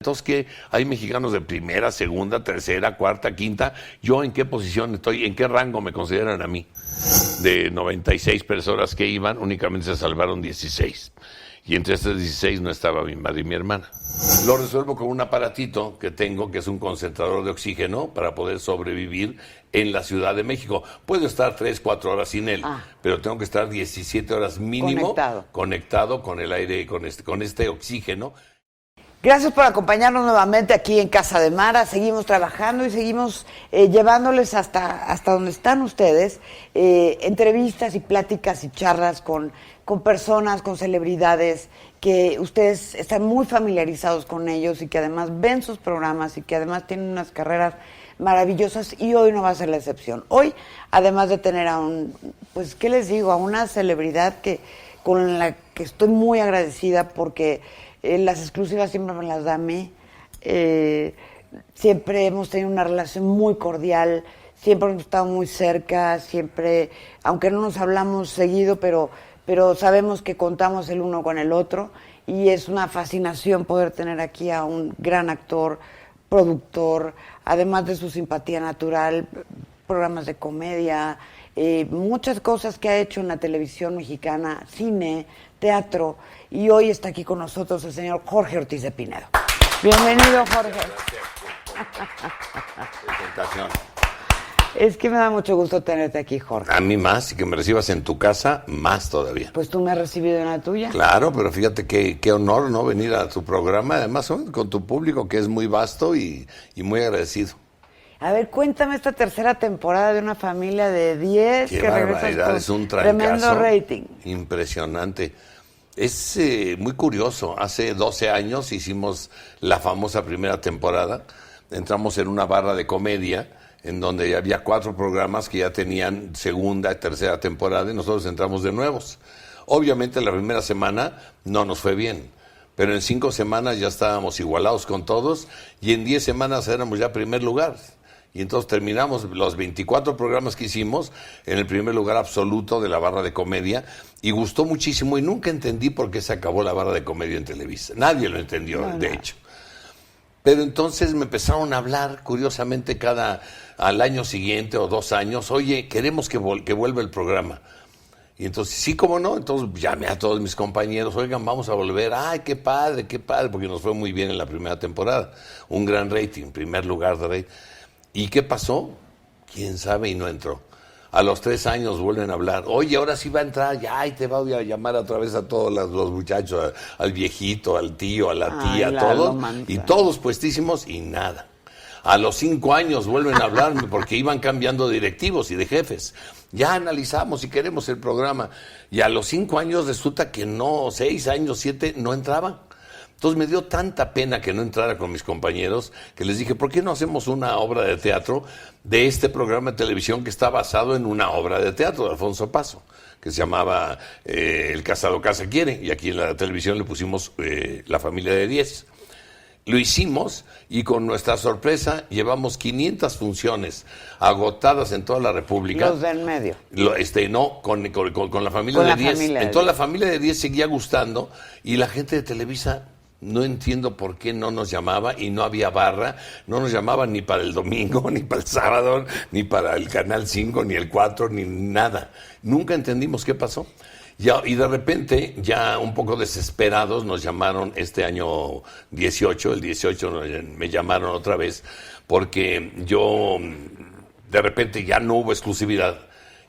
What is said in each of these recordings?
entonces que hay mexicanos de primera, segunda, tercera, cuarta, quinta. ¿Yo en qué posición estoy? ¿En qué rango me consideran a mí? De 96 personas que iban, únicamente se salvaron 16. Y entre estas 16 no estaba mi madre y mi hermana. Lo resuelvo con un aparatito que tengo, que es un concentrador de oxígeno para poder sobrevivir en la Ciudad de México. Puedo estar 3, 4 horas sin él, pero tengo que estar 17 horas mínimo conectado con el aire, con este oxígeno. Gracias por acompañarnos nuevamente aquí en Casa de Mara. Seguimos trabajando y seguimos llevándoles hasta donde están ustedes, entrevistas y pláticas y charlas con personas, con celebridades, que ustedes están muy familiarizados con ellos y que además ven sus programas y que además tienen unas carreras maravillosas, y hoy no va a ser la excepción. Hoy, además de tener a ¿qué les digo? A una celebridad con la que estoy muy agradecida, porque las exclusivas siempre me las da a mí. Siempre hemos tenido una relación muy cordial, siempre hemos estado muy cerca, siempre, aunque no nos hablamos seguido, pero sabemos que contamos el uno con el otro, y es una fascinación poder tener aquí a un gran actor, productor, además de su simpatía natural, programas de comedia, muchas cosas que ha hecho en la televisión mexicana, cine, teatro, y hoy está aquí con nosotros el señor Jorge Ortiz de Pinedo. Bienvenido, Jorge. Gracias por presentación. Es que me da mucho gusto tenerte aquí, Jorge. A mí más, y que me recibas en tu casa, más todavía. Pues tú me has recibido en la tuya. Claro, pero fíjate qué honor, ¿no? Venir a tu programa, además con tu público, que es muy vasto y muy agradecido. A ver, cuéntame esta tercera temporada de Una Familia de 10. Qué que barbaridad, es un trancazo. Tremendo rating. Impresionante. Es muy curioso. Hace 12 años hicimos la famosa primera temporada. Entramos en una barra de comedia en donde había 4 programas que ya tenían segunda y tercera temporada, y nosotros entramos de nuevos. Obviamente la primera semana no nos fue bien, pero en 5 semanas ya estábamos igualados con todos, y en 10 semanas éramos ya primer lugar. Y entonces terminamos los 24 programas que hicimos en el primer lugar absoluto de la barra de comedia, y gustó muchísimo, y nunca entendí por qué se acabó la barra de comedia en Televisa. Nadie lo entendió, de hecho. Pero entonces me empezaron a hablar, curiosamente, al año siguiente o 2 años, oye, queremos que vuelva el programa. Y entonces, sí, cómo no, entonces llamé a todos mis compañeros, oigan, vamos a volver. Ay, qué padre, porque nos fue muy bien en la primera temporada. Un gran rating, primer lugar de rating. ¿Y qué pasó? ¿Quién sabe? Y no entró. A los 3 años vuelven a hablar. Oye, ahora sí va a entrar, ya, y te voy a llamar otra vez a todos los muchachos, al viejito, al tío, a la tía, a todos. Y todos puestísimos, y nada. A los 5 años vuelven a hablarme porque iban cambiando de directivos y de jefes. Ya analizamos y queremos el programa. Y a los 5 años resulta que no, 6 años, 7, no entraban. Entonces me dio tanta pena que no entrara con mis compañeros, que les dije, ¿por qué no hacemos una obra de teatro de este programa de televisión que está basado en una obra de teatro de Alfonso Paso, que se llamaba El casado casa quiere, y aquí en la televisión le pusimos La familia de 10. Lo hicimos, y con nuestra sorpresa llevamos 500 funciones agotadas en toda la República. Los del medio. No, con la familia de 10. Entonces la familia de 10 seguía gustando, y la gente de Televisa, no entiendo por qué no nos llamaba, y no había barra, no nos llamaban ni para el domingo, ni para el sábado, ni para el Canal 5, ni el 4, ni nada. Nunca entendimos qué pasó. Y de repente, ya un poco desesperados, nos llamaron este año 18, el 18 me llamaron otra vez, porque de repente ya no hubo exclusividad,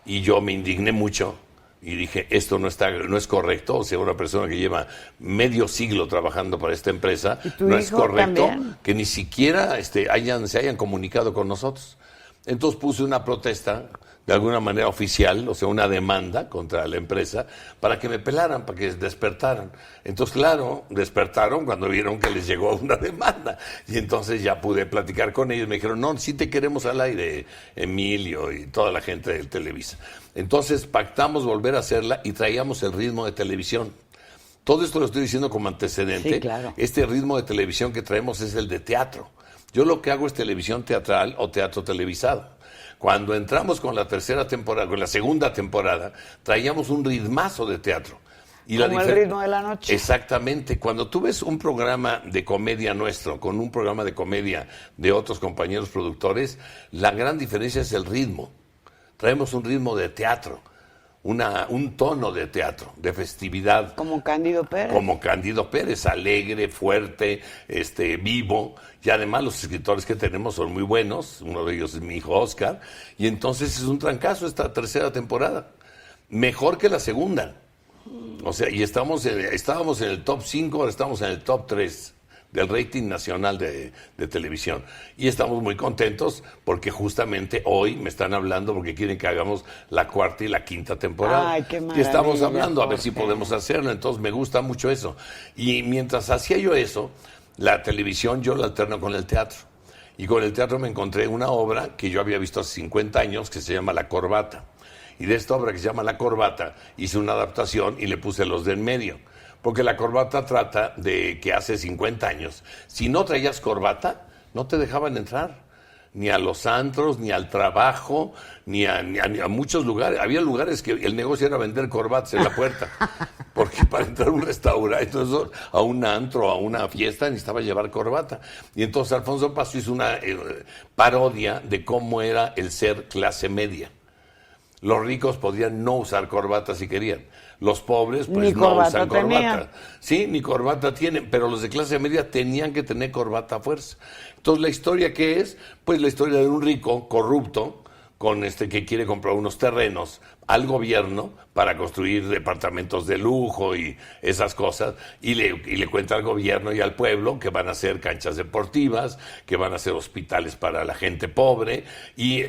y yo me indigné mucho. Y dije, esto no es correcto. O sea, una persona que lleva medio siglo trabajando para esta empresa, no es correcto que ni siquiera se hayan comunicado con nosotros. Entonces puse una protesta, de alguna manera oficial, o sea, una demanda contra la empresa, para que me pelaran, para que despertaran. Entonces, claro, despertaron cuando vieron que les llegó una demanda. Y entonces ya pude platicar con ellos. Me dijeron, no, sí te queremos al aire, Emilio y toda la gente del Televisa. Entonces pactamos volver a hacerla, y traíamos el ritmo de televisión. Todo esto lo estoy diciendo como antecedente. Sí, claro. Este ritmo de televisión que traemos es el de teatro. Yo lo que hago es televisión teatral o teatro televisado. Cuando entramos con la tercera temporada, con la segunda temporada, traíamos un ritmazo de teatro. Y como el ritmo de la noche. Exactamente. Cuando tú ves un programa de comedia nuestro con un programa de comedia de otros compañeros productores, la gran diferencia es el ritmo. Traemos un ritmo de teatro, un tono de teatro, de festividad. Como Cándido Pérez. Como Cándido Pérez, alegre, fuerte, vivo. Y además los escritores que tenemos son muy buenos. Uno de ellos es mi hijo Oscar. Y entonces es un trancazo esta tercera temporada. Mejor que la segunda. O sea, y estábamos en el top 5, ahora estamos en el top 3 del rating nacional de televisión. Y estamos muy contentos porque justamente hoy me están hablando porque quieren que hagamos la cuarta y la quinta temporada. Ay, qué y estamos maravilla, hablando a ver si Jorge. podemos hacerlo. Entonces me gusta mucho eso. Y mientras hacía yo eso, la televisión yo la alterno con el teatro. Y con el teatro me encontré una obra que yo había visto hace 50 años que se llama La Corbata. Y de esta obra que se llama La Corbata hice una adaptación y le puse los de en medio. Porque La Corbata trata de que hace 50 años, si no traías corbata, no te dejaban entrar. Ni a los antros, ni al trabajo, ni a muchos lugares. Había lugares que el negocio era vender corbatas en la puerta. Porque para entrar a un restaurante, entonces, a un antro, a una fiesta, necesitaba llevar corbata. Y entonces Alfonso Paso hizo una parodia de cómo era el ser clase media. Los ricos podían no usar corbata si querían. Los pobres, pues, no usan corbata. Sí, ni corbata tienen, pero los de clase media tenían que tener corbata a fuerza. Entonces, ¿la historia qué es? Pues la historia de un rico corrupto con que quiere comprar unos terrenos al gobierno para construir departamentos de lujo y esas cosas, y le cuenta al gobierno y al pueblo que van a hacer canchas deportivas, que van a hacer hospitales para la gente pobre, y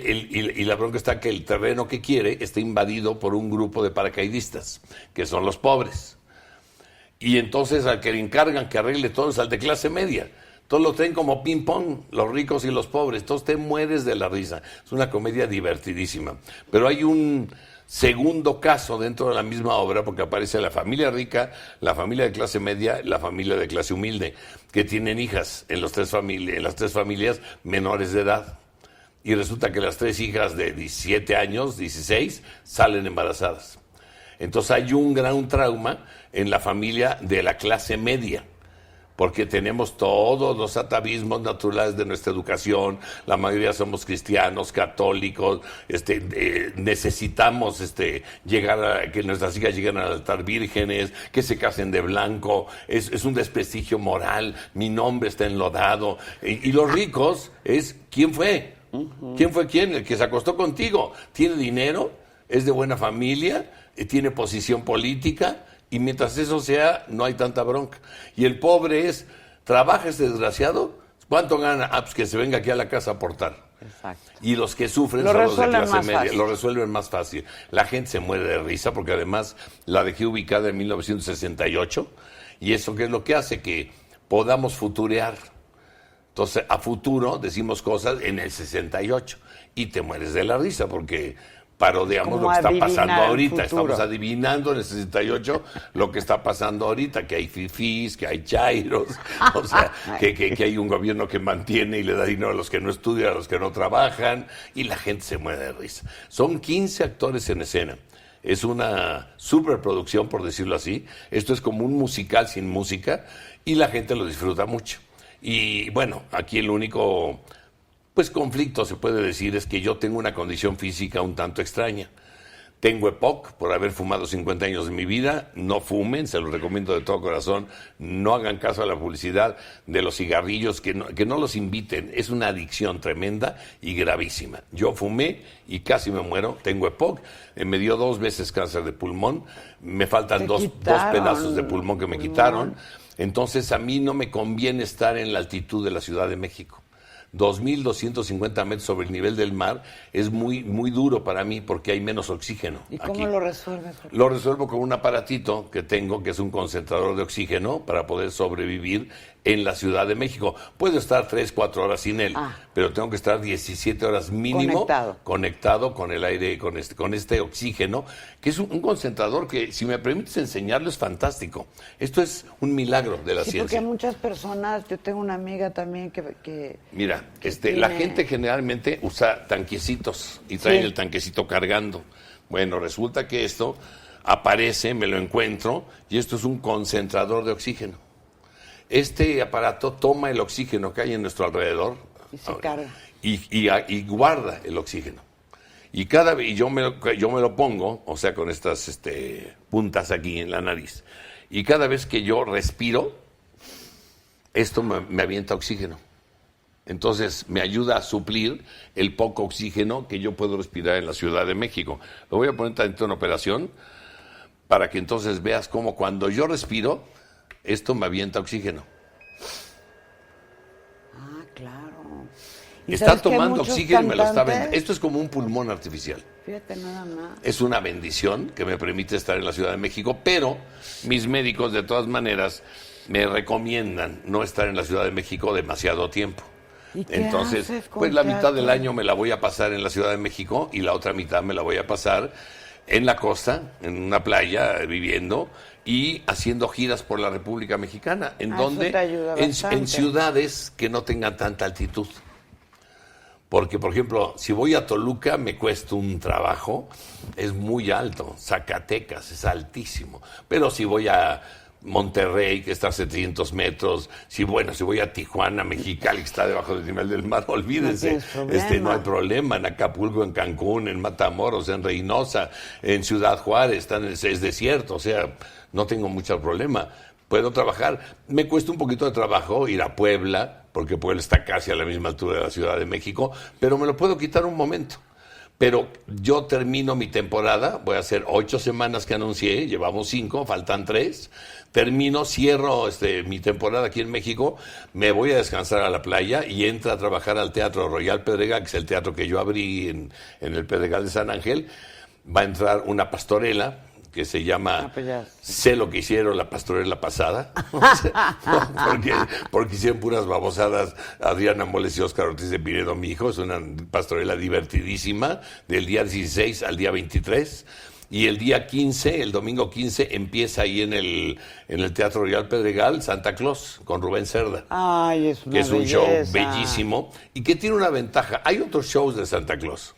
la bronca está que el terreno que quiere está invadido por un grupo de paracaidistas, que son los pobres. Y entonces al que le encargan que arregle todo es al de clase media. Todos lo traen como ping-pong, los ricos y los pobres. Entonces te mueres de la risa. Es una comedia divertidísima. Pero hay un segundo caso dentro de la misma obra, porque aparece la familia rica, la familia de clase media, la familia de clase humilde, que tienen hijas en las tres familias menores de edad. Y resulta que las tres hijas de 17 años, 16, salen embarazadas. Entonces hay un gran trauma en la familia de la clase media, porque tenemos todos los atavismos naturales de nuestra educación, la mayoría somos cristianos, católicos, necesitamos llegar a que nuestras hijas lleguen al altar vírgenes, que se casen de blanco, es un desprestigio moral, mi nombre está enlodado, y los ricos es, ¿quién fue? ¿Quién fue quién? El que se acostó contigo, tiene dinero, es de buena familia, tiene posición política, y mientras eso sea, no hay tanta bronca. Y el pobre es, trabaja este desgraciado, ¿cuánto gana? Pues que se venga aquí a la casa a aportar. Exacto. Y los que sufren Lo son los de resuelven clase más media, fácil. lo resuelven más fácil. La gente se muere de risa porque además la dejé ubicada en 1968 y eso ¿qué es lo que hace? Que podamos futurear. Entonces, a futuro decimos cosas en el 68 y te mueres de la risa porque parodiamos Como lo que está adivinar pasando el ahorita. futuro. Estamos adivinando en el 68 lo que está pasando ahorita, que hay fifís, que hay chairos, o sea, que hay un gobierno que mantiene y le da dinero a los que no estudian, a los que no trabajan, y la gente se muere de risa. Son 15 actores en escena. Es una superproducción, por decirlo así. Esto es como un musical sin música y la gente lo disfruta mucho. Y bueno, aquí el único conflicto se puede decir es que yo tengo una condición física un tanto extraña. Tengo EPOC por haber fumado 50 años de mi vida. No fumen, se los recomiendo de todo corazón. No hagan caso a la publicidad de los cigarrillos, que no los inviten. Es una adicción tremenda y gravísima. Yo fumé y casi me muero. Tengo EPOC, me dio 2 veces cáncer de pulmón. Me faltan dos pedazos de pulmón que me quitaron. Entonces a mí no me conviene estar en la altitud de la Ciudad de México. 2.250 metros sobre el nivel del mar es muy, muy duro para mí porque hay menos oxígeno. ¿Y cómo aquí lo resuelves, Jorge? Lo resuelvo con un aparatito que tengo, que es un concentrador de oxígeno para poder sobrevivir en la Ciudad de México. Puedo estar 3-4 horas sin él, pero tengo que estar 17 horas mínimo conectado con el aire, con este oxígeno, que es un concentrador que, si me permites enseñarlo, es fantástico. Esto es un milagro de la Sí, ciencia. porque muchas personas, yo tengo una amiga también que Mira, tiene... la gente generalmente usa tanquecitos y traen el tanquecito cargando. Bueno, resulta que esto aparece, me lo encuentro, y esto es un concentrador de oxígeno. Este aparato toma el oxígeno que hay en nuestro alrededor Y se carga. y guarda el oxígeno. Y cada vez yo me lo pongo, o sea, con estas puntas aquí en la nariz, y cada vez que yo respiro, esto me avienta oxígeno. Entonces me ayuda a suplir el poco oxígeno que yo puedo respirar en la Ciudad de México. Lo voy a poner tanto en operación para que entonces veas cómo cuando yo respiro, esto me avienta oxígeno. Ah, claro. ¿Y Está sabes que tomando muchos oxígeno y me lo está cantantes? vendiendo. Esto es como un pulmón artificial. Fíjate nada más. Es una bendición que me permite estar en la Ciudad de México, pero mis médicos de todas maneras me recomiendan no estar en la Ciudad de México demasiado tiempo. ¿Y qué Entonces, haces con pues la mitad del teatro? año me la voy a pasar en la Ciudad de México y la otra mitad me la voy a pasar en la costa, en una playa, viviendo y haciendo giras por la República Mexicana, en Eso donde te ayuda en bastante. ciudades que no tengan tanta altitud. Porque, por ejemplo, si voy a Toluca me cuesta un trabajo, es muy alto. Zacatecas es altísimo. Pero si voy a Monterrey, que está a 700 metros, si voy a Tijuana, Mexicali, que está debajo del nivel del mar, olvídense, No tienes problema. no hay problema. En Acapulco, en Cancún, en Matamoros, en Reynosa, en Ciudad Juárez, es desierto, o sea, no tengo mucho problema. Puedo trabajar. Me cuesta un poquito de trabajo ir a Puebla, porque Puebla está casi a la misma altura de la Ciudad de México, pero me lo puedo quitar un momento. Pero yo termino mi temporada, voy a hacer 8 semanas que anuncié, llevamos 5, faltan 3. Cierro mi temporada aquí en México, me voy a descansar a la playa y entro a trabajar al Teatro Royal Pedregal, que es el teatro que yo abrí en el Pedregal de San Ángel. Va a entrar una pastorela que se llama pues ya. Sé lo que hicieron la pastorela pasada, porque hicieron puras babosadas Adriana Moles y Óscar Ortiz de Pinedo, mi hijo. Es una pastorela divertidísima, del día 16 al día 23, y el día 15, el domingo 15, empieza ahí en el Teatro Royal Pedregal, Santa Claus, con Rubén Cerda. Ay, es una Que es un show belleza. bellísimo y que tiene una ventaja. Hay otros shows de Santa Claus,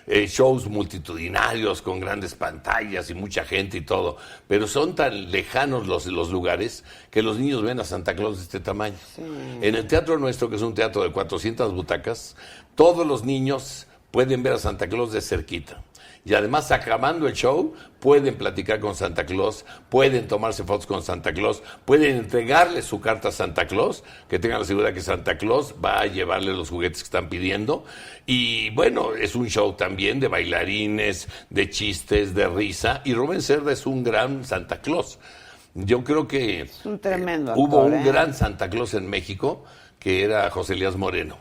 shows multitudinarios con grandes pantallas y mucha gente y todo, pero son tan lejanos los lugares que los niños ven a Santa Claus de este tamaño. Sí. En el teatro nuestro, que es un teatro de 400 butacas, todos los niños pueden ver a Santa Claus de cerquita. Y además, acabando el show, pueden platicar con Santa Claus, pueden tomarse fotos con Santa Claus, pueden entregarle su carta a Santa Claus, que tengan la seguridad que Santa Claus va a llevarle los juguetes que están pidiendo. Y bueno, es un show también de bailarines, de chistes, de risa. Y Rubén Cerda es un gran Santa Claus. Yo creo que Es un tremendo hubo actor, un gran Santa Claus en México, que era José Elías Moreno.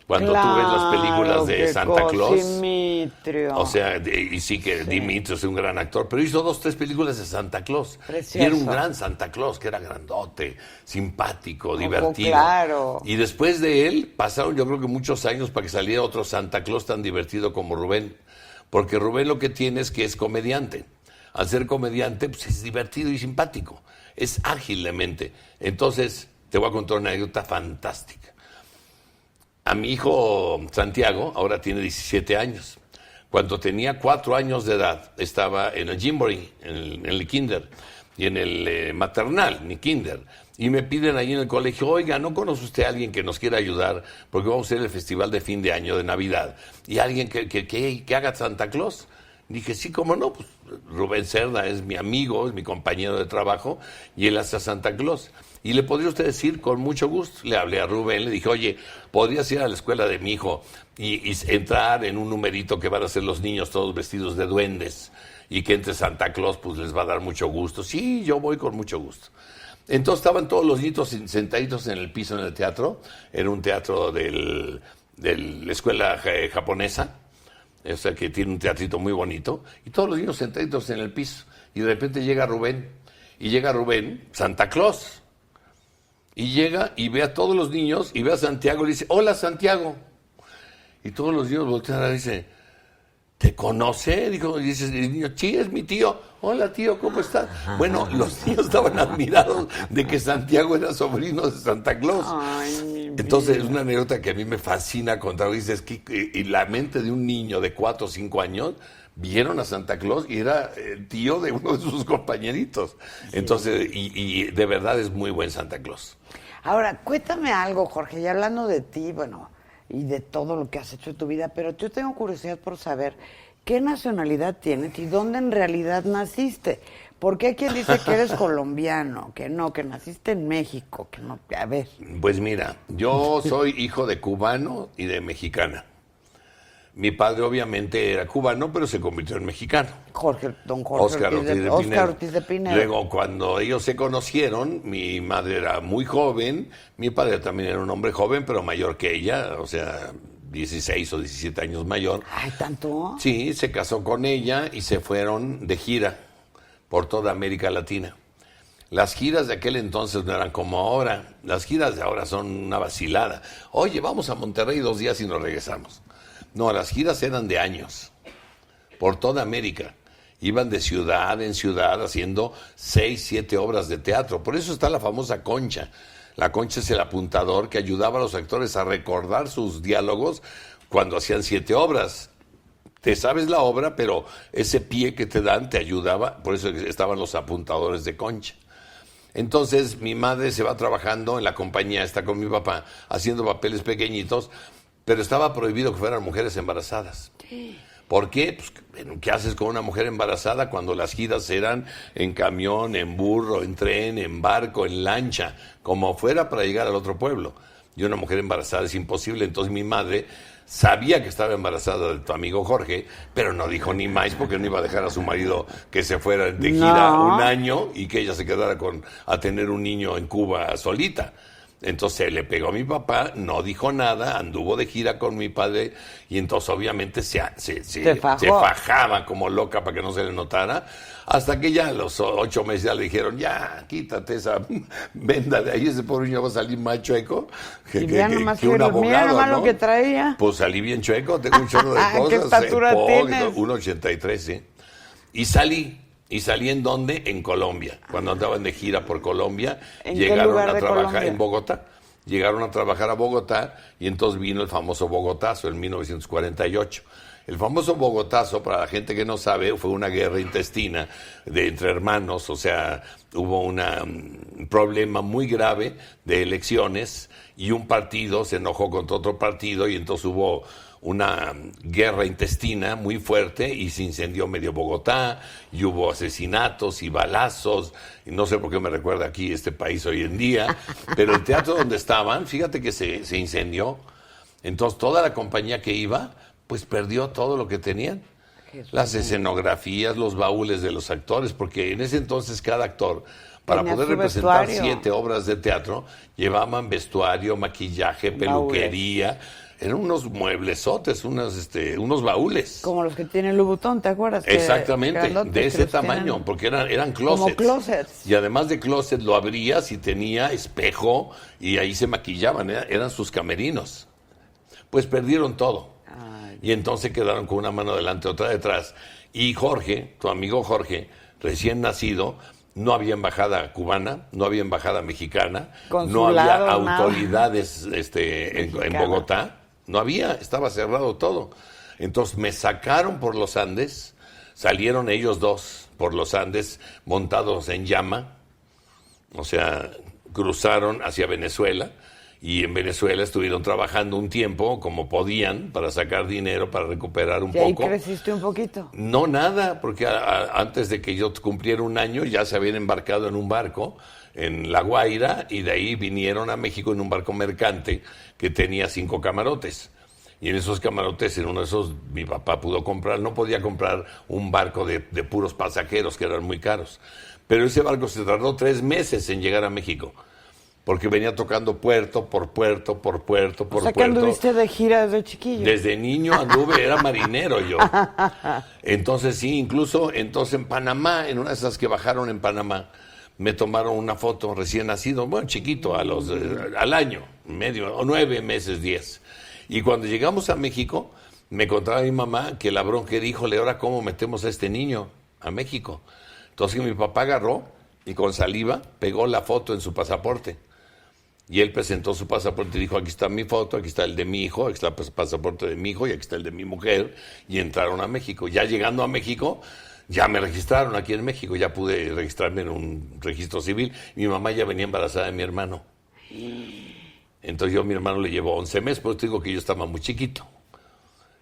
Cuando tú ves las películas de Claro, Santa que Claus, Cosimitrio. o sea, y sí que Dimitri es un gran actor, pero hizo 2, 3 películas de Santa Claus. Precioso. Y era un gran Santa Claus, que era grandote, simpático, divertido. Claro. Y después de él, pasaron yo creo que muchos años para que saliera otro Santa Claus tan divertido como Rubén. Porque Rubén lo que tiene es que es comediante. Al ser comediante, pues es divertido y simpático. Es ágil de mente. Entonces, te voy a contar una anécdota fantástica. A mi hijo Santiago, ahora tiene 17 años. Cuando tenía 4 años de edad, estaba en el Gymboree, en el kinder, y en el maternal, ni kinder. Y me piden ahí en el colegio, oiga, ¿no conoce usted a alguien que nos quiera ayudar? Porque vamos a hacer el festival de fin de año, de Navidad. Y alguien que haga Santa Claus. Dije, sí, cómo no, pues Rubén Cerda es mi amigo, es mi compañero de trabajo, y él hace a Santa Claus. Y le podría usted decir con mucho gusto. Le hablé a Rubén, le dije, oye, ¿podrías ir a la escuela de mi hijo y entrar en un numerito que van a ser los niños todos vestidos de duendes? Y que entre Santa Claus, pues les va a dar mucho gusto. Sí, yo voy con mucho gusto. Entonces estaban todos los niños sentaditos en el piso en el teatro. Era un teatro de la escuela japonesa. O sea, que tiene un teatrito muy bonito. Y todos los niños sentaditos en el piso. Y de repente llega Rubén. Y llega Rubén, Santa Claus. Y llega y ve a todos los niños y ve a Santiago y le dice, hola Santiago. Y todos los niños voltean y dicen, ¿te conoce? Dijo, y dice el niño, sí, es mi tío. Hola tío, ¿cómo estás? Bueno, los niños estaban admirados de que Santiago era sobrino de Santa Claus. Ay, mi Entonces vida. es una anécdota que a mí me fascina contar. Dices que y la mente de un niño de 4 o 5 años vieron a Santa Claus y era el tío de uno de sus compañeritos. Sí. Entonces, y de verdad es muy buen Santa Claus. Ahora, cuéntame algo, Jorge, ya hablando de ti, bueno, y de todo lo que has hecho en tu vida, pero yo tengo curiosidad por saber qué nacionalidad tienes y dónde en realidad naciste. Porque hay quien dice que eres colombiano, que no, que naciste en México, que no, a ver. Pues mira, yo soy hijo de cubano y de mexicana. Mi padre obviamente era cubano, pero se convirtió en mexicano. Don Jorge Oscar Ortiz de Pinedo. Luego, cuando ellos se conocieron, mi madre era muy joven, mi padre también era un hombre joven, pero mayor que ella, o sea, 16 o 17 años mayor. Ay, ¿tanto? Sí, se casó con ella y se fueron de gira por toda América Latina. Las giras de aquel entonces no eran como ahora. Las giras de ahora son una vacilada. Oye, vamos a Monterrey 2 días y nos regresamos. No, las giras eran de años, por toda América. Iban de ciudad en ciudad haciendo 6, 7 obras de teatro. Por eso está la famosa concha. La concha es el apuntador que ayudaba a los actores a recordar sus diálogos cuando hacían 7 obras. Te sabes la obra, pero ese pie que te dan te ayudaba, por eso estaban los apuntadores de concha. Entonces mi madre se va trabajando en la compañía, está con mi papá, haciendo papeles pequeñitos, pero estaba prohibido que fueran mujeres embarazadas. ¿Por qué? Pues, ¿qué haces con una mujer embarazada cuando las giras eran en camión, en burro, en tren, en barco, en lancha, como fuera para llegar al otro pueblo? Y una mujer embarazada es imposible. Entonces mi madre sabía que estaba embarazada de tu amigo Jorge, pero no dijo ni más porque no iba a dejar a su marido que se fuera de gira un año y que ella se quedara a tener un niño en Cuba solita. Entonces le pegó a mi papá, no dijo nada, anduvo de gira con mi padre y entonces obviamente se fajaba como loca para que no se le notara, hasta que ya a los 8 meses ya le dijeron, ya, quítate esa venda de ahí, ese pobre niño va a salir más chueco que un abogado, mira nomás ¿no? Lo que traía. Pues salí bien chueco, tengo un chorro de cosas. ¿Qué estatura tienes? 1.83, sí. Y salí en dónde? En Colombia. Cuando andaban de gira por Colombia, llegaron a trabajar en Bogotá. Llegaron a trabajar a Bogotá y entonces vino el famoso Bogotazo en 1948. El famoso Bogotazo, para la gente que no sabe, fue una guerra intestina entre hermanos, o sea, hubo un problema muy grave de elecciones y un partido se enojó contra otro partido y entonces hubo una guerra intestina muy fuerte y se incendió medio Bogotá y hubo asesinatos y balazos y no sé por qué me recuerda aquí este país hoy en día, pero el teatro donde estaban, fíjate que se incendió, entonces toda la compañía que iba pues perdió todo lo que tenían, las escenografías, los baúles de los actores, porque en ese entonces cada actor para poder representar 7 obras de teatro llevaban vestuario, maquillaje, peluquería. Eran unos mueblesotes, unos baúles. Como los que tiene Louboutin, ¿te acuerdas? Exactamente, de ese tamaño, porque eran closets. Como closets. Y además de closet lo abrías y tenía espejo y ahí se maquillaban, eran sus camerinos. Pues perdieron todo. Y entonces quedaron con una mano delante, otra detrás. Y Jorge, tu amigo Jorge, recién nacido, no había embajada cubana, no había embajada mexicana, no había autoridades en Bogotá. No había, estaba cerrado todo. Entonces me sacaron por los Andes, salieron ellos dos por los Andes montados en llama, o sea, cruzaron hacia Venezuela y en Venezuela estuvieron trabajando un tiempo como podían para sacar dinero, para recuperar un poco. ¿Y ahí creciste un poquito? No, nada, porque antes de que yo cumpliera un año ya se habían embarcado en un barco en La Guaira y de ahí vinieron a México en un barco mercante que tenía 5 camarotes. Y en esos camarotes, en uno de esos, mi papá pudo comprar, no podía comprar un barco de puros pasajeros que eran muy caros. Pero ese barco se tardó 3 meses en llegar a México, porque venía tocando puerto por puerto, por puerto, por puerto. O sea, que anduviste de gira desde chiquillo. Desde niño anduve, era marinero yo. Entonces sí, incluso entonces en Panamá, en una de esas que bajaron en Panamá, me tomaron una foto recién nacido, bueno, chiquito, al año, medio, o 9 meses, 10. Y cuando llegamos a México, me contaba mi mamá que la bronca dijo, ahora cómo metemos a este niño a México. Entonces mi papá agarró y con saliva pegó la foto en su pasaporte. Y él presentó su pasaporte y dijo, aquí está mi foto, aquí está el de mi hijo, aquí está el pasaporte de mi hijo y aquí está el de mi mujer. Y entraron a México. Ya llegando a México, ya me registraron aquí en México, ya pude registrarme en un registro civil. Mi mamá ya venía embarazada de mi hermano. Entonces mi hermano le llevó 11 meses, por eso digo que yo estaba muy chiquito.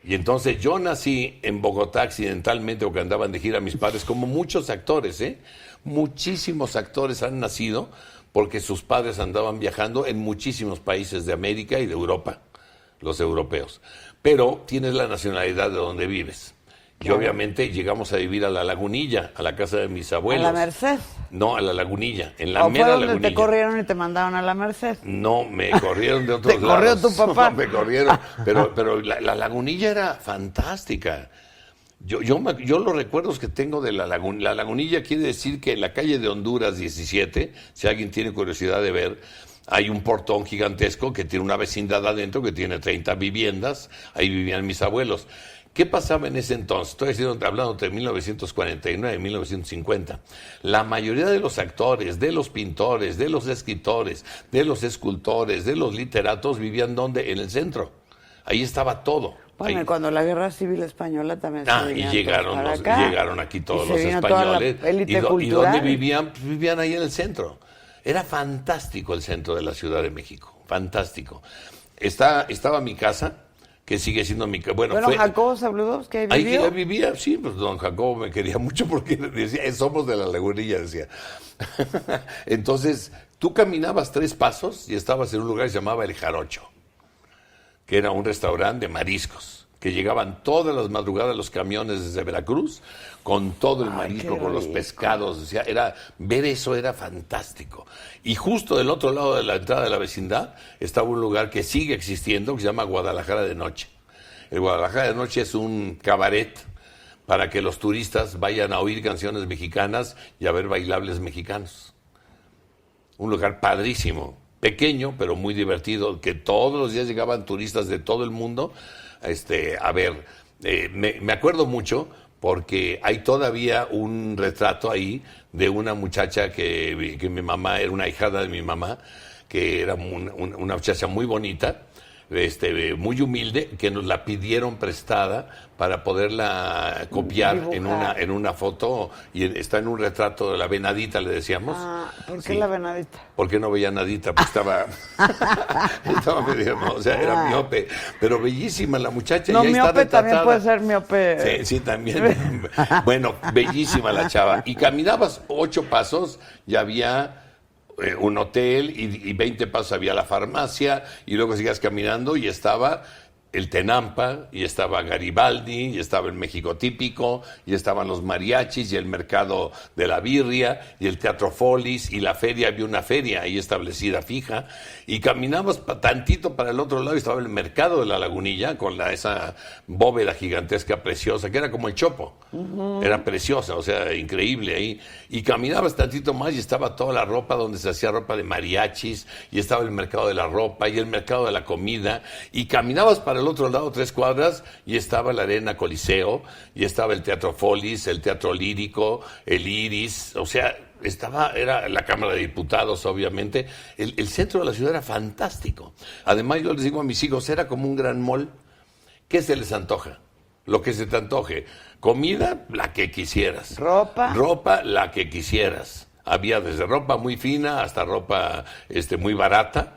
Y entonces yo nací en Bogotá accidentalmente, porque andaban de gira mis padres, como muchos actores, Muchísimos actores han nacido porque sus padres andaban viajando en muchísimos países de América y de Europa, los europeos. Pero tienes la nacionalidad de donde vives. Y obviamente llegamos a vivir a La Lagunilla, a la casa de mis abuelos. ¿A la Merced? No, a La Lagunilla, en la ¿O mera fue donde Lagunilla. te corrieron y te mandaron a la Merced? No, me corrieron de otros ¿Te corrió lados. tu papá? No, me corrieron, pero la Lagunilla era fantástica. Yo los recuerdos que tengo de la Lagunilla quiere decir que en la calle de Honduras 17, si alguien tiene curiosidad de ver, hay un portón gigantesco que tiene una vecindad adentro que tiene 30 viviendas, ahí vivían mis abuelos. ¿Qué pasaba en ese entonces? Estoy hablando de 1949 y 1950. La mayoría de los actores, de los pintores, de los escritores, de los escultores, de los literatos vivían ¿dónde? En el centro. Ahí estaba todo. Bueno, Ahí. y cuando la Guerra Civil Española también se Y llegaron aquí todos los vino toda la españoles. élite ¿Y cultural. dónde vivían? Pues vivían ahí en el centro. Era fantástico el centro de la Ciudad de México. Fantástico. Estaba mi casa, que sigue siendo mi casa. Bueno, Jacobo Zabludovsky ahí vivió. Ahí vivía, sí, pues don Jacobo me quería mucho porque decía, somos de la Lagunilla, decía. Entonces, tú caminabas 3 pasos y estabas en un lugar que se llamaba El Jarocho, que era un restaurante de mariscos, que llegaban todas las madrugadas los camiones desde Veracruz, con todo el marisco, con los pescados, o sea, ver eso era fantástico. Y justo del otro lado de la entrada de la vecindad estaba un lugar que sigue existiendo, que se llama Guadalajara de Noche. El Guadalajara de Noche es un cabaret para que los turistas vayan a oír canciones mexicanas y a ver bailables mexicanos. Un lugar padrísimo, pequeño, pero muy divertido, que todos los días llegaban turistas de todo el mundo a ver. Me acuerdo mucho porque hay todavía un retrato ahí de una muchacha que mi mamá, era una ahijada de mi mamá, que era una muchacha muy bonita, muy humilde, que nos la pidieron prestada para poderla copiar en una foto, y está en un retrato de la venadita, le decíamos. ¿Por qué la venadita? Porque no veía nadita, pues estaba medio, o sea, era miope, pero bellísima la muchacha. No, y ahí miope está también puede ser miope. Sí, también. Bueno, bellísima la chava. Y caminabas 8 pasos, ya había un hotel, y 20 pasos había la farmacia, y luego seguías caminando y estaba el Tenampa, y estaba Garibaldi, y estaba el México Típico, y estaban los mariachis, y el mercado de la birria, y el Teatro Folis, y la feria, había una feria ahí establecida fija, y caminamos tantito para el otro lado, y estaba el mercado de la Lagunilla, con esa bóveda gigantesca preciosa, que era como el Chopo. Era preciosa, o sea, increíble ahí. Y caminabas tantito más y estaba toda la ropa donde se hacía ropa de mariachis, y estaba el mercado de la ropa, y el mercado de la comida, y caminabas para el otro lado 3 cuadras y estaba la Arena Coliseo, y estaba el Teatro Folis, el Teatro Lírico, el Iris, o sea, era la Cámara de Diputados, obviamente. El centro de la ciudad era fantástico. Además, yo les digo a mis hijos, era como un gran mall. ¿Qué se les antoja? Lo que se te antoje. Comida, la que quisieras. Ropa, la que quisieras. Había desde ropa muy fina hasta ropa muy barata.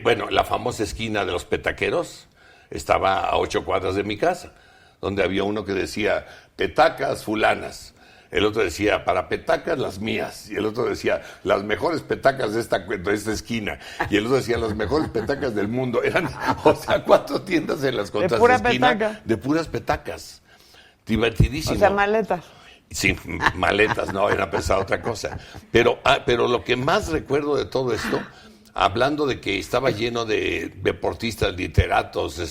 Bueno, la famosa esquina de los petaqueros estaba a 8 cuadras de mi casa, donde había uno que decía, petacas fulanas. El otro decía, para petacas las mías. Y el otro decía, las mejores petacas de esta esquina. Y el otro decía, las mejores petacas del mundo. Eran, 4 tiendas en las contras de esquina. Petaca. De puras petacas. Divertidísimo. O sea, maletas. Sí, maletas, no, era pensado otra cosa. Pero lo que más recuerdo de todo esto, hablando de que estaba lleno de deportistas, literatos,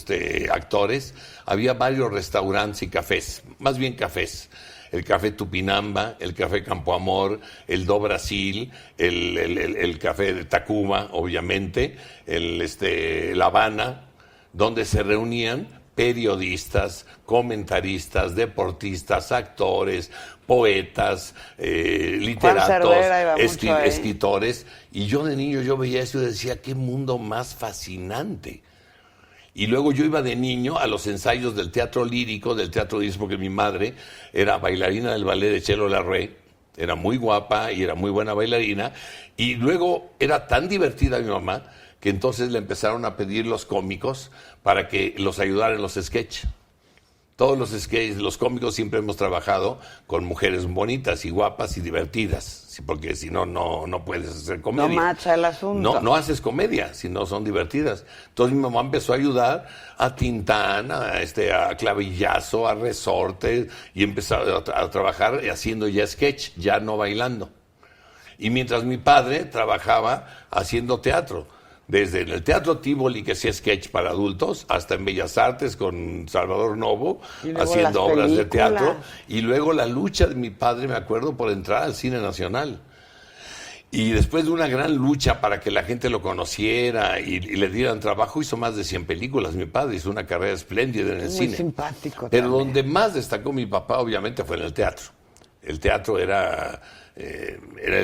actores, había varios restaurantes y cafés, más bien cafés. El Café Tupinamba, el Café Campo Amor, el Do Brasil, el Café de Tacuba, obviamente, La Habana, donde se reunían periodistas, comentaristas, deportistas, actores, poetas, literatos, escritores. Y yo de niño yo veía eso y decía, qué mundo más fascinante. Y luego yo iba de niño a los ensayos del teatro lírico, porque mi madre era bailarina del ballet de Chelo Larrey, era muy guapa y era muy buena bailarina. Y luego era tan divertida mi mamá que entonces le empezaron a pedir los cómicos para que los ayudara en los sketches. Todos los sketches, los cómicos siempre hemos trabajado con mujeres bonitas y guapas y divertidas, ¿sí? Porque si no, no puedes hacer comedia. No macha el asunto. No haces comedia si no son divertidas. Entonces mi mamá empezó a ayudar a Tintán, a Clavillazo, a Resorte, y empezó a trabajar haciendo ya sketch, ya no bailando. Y mientras mi padre trabajaba haciendo teatro. Desde el Teatro Tívoli, que hacía sketch para adultos, hasta en Bellas Artes con Salvador Novo, haciendo obras de teatro. Y luego la lucha de mi padre, me acuerdo, por entrar al cine nacional. Y después de una gran lucha para que la gente lo conociera y le dieran trabajo, hizo más de 100 películas. Mi padre hizo una carrera espléndida en el cine. Muy simpático. Pero donde más destacó mi papá, obviamente, fue en el teatro. El teatro era